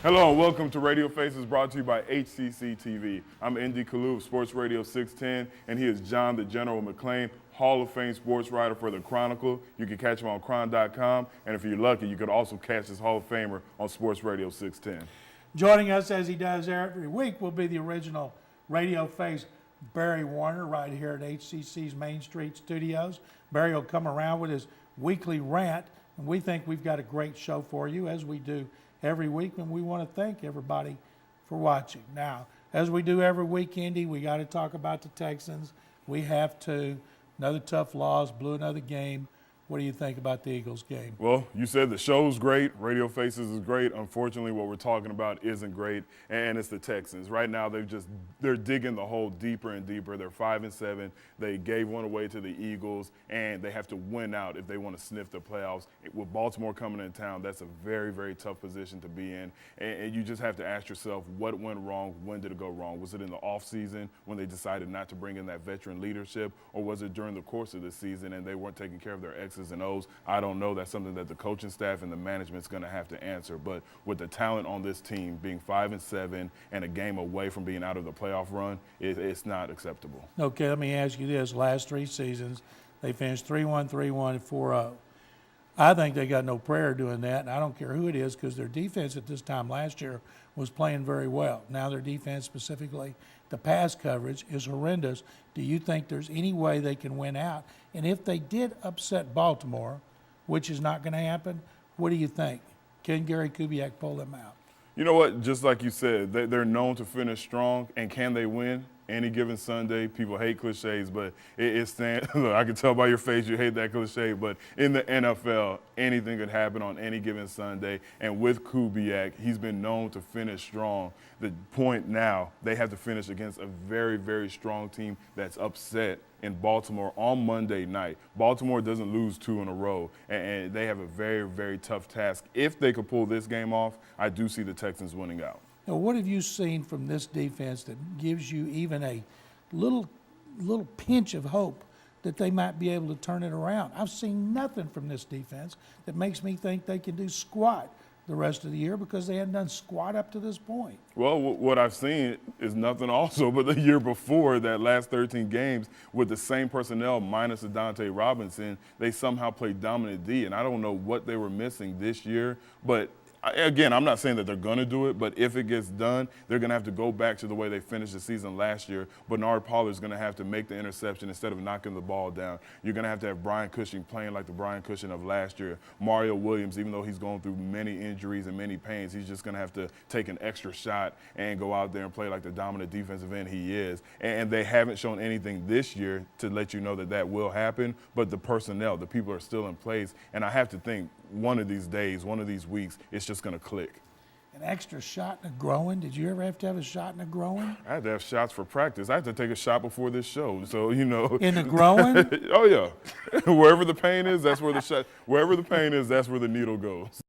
Hello and welcome to Radio Faces, brought to you by HCCTV. I'm Indy Kalu of Sports Radio 610, and he is John the General McClain, Hall of Fame sports writer for the Chronicle. You can catch him on chron.com, and if you're lucky, you could also catch this Hall of Famer on Sports Radio 610. Joining us as he does every week will be the original Radio Face, Barry Warner, right here at HCC's Main Street Studios. Barry will come around with his weekly rant, and we think we've got a great show for you, as we do every week, and we want to thank everybody for watching. Now, as we do every week, Indy, we got to talk about the Texans. We have to. Another tough loss, blew another game. What do you think about the Eagles game? Well, you said the show's great, Radio Faces is great. Unfortunately, what we're talking about isn't great, and it's the Texans. Right now, they're digging the hole deeper and deeper. They're 5-7. They gave one away to the Eagles, and they have to win out if they want to sniff the playoffs. With Baltimore coming in town, that's a very, very tough position to be in, and you just have to ask yourself, what went wrong? When did it go wrong? Was it in the offseason when they decided not to bring in that veteran leadership, or was it during the course of the season and they weren't taking care of their X's and O's? I don't know. That's something that the coaching staff and the management's going to have to answer. But with the talent on this team being 5-7 and a game away from being out of the playoff run, it's not acceptable. Okay, let me ask you this. Last three seasons, they finished 3-1, 3-1, and 4-0. I think they got no prayer doing that, and I don't care who it is, because their defense at this time last year was playing very well. Now their defense, specifically the pass coverage, is horrendous. Do you think there's any way they can win out? And if they did upset Baltimore, which is not going to happen, what do you think? Can Gary Kubiak pull them out? You know what? Just like you said, they're known to finish strong, and can they win? Any given Sunday, people hate cliches, but it stands. Look, I can tell by your face you hate that cliche, but in the NFL, anything could happen on any given Sunday. And with Kubiak, he's been known to finish strong. The point now, they have to finish against a very, very strong team that's upset in Baltimore on Monday night. Baltimore doesn't lose 2 in a row, and they have a very, very tough task. If they could pull this game off, I do see the Texans winning out. Now, what have you seen from this defense that gives you even a little pinch of hope that they might be able to turn it around? I've seen nothing from this defense that makes me think they can do squat the rest of the year, because they hadn't done squat up to this point. Well, what I've seen is nothing also but the year before, that last 13 games with the same personnel minus Adante Robinson, they somehow played dominant D, and I don't know what they were missing this year, but again, I'm not saying that they're going to do it, but if it gets done, they're going to have to go back to the way they finished the season last year. Bernard Pollard's going to have to make the interception instead of knocking the ball down. You're going to have Brian Cushing playing like the Brian Cushing of last year. Mario Williams, even though he's going through many injuries and many pains, he's just going to have to take an extra shot and go out there and play like the dominant defensive end he is. And they haven't shown anything this year to let you know that that will happen, but the personnel, the people are still in place. And I have to think, one of these days, one of these weeks, it's just going to click. An extra shot in a groin? Did you ever have to have a shot in a groin? I had to have shots for practice. I had to take a shot before this show. So, you know. In the groin? Oh, yeah. Wherever the pain is, that's where the shot. Wherever the pain is, that's where the needle goes.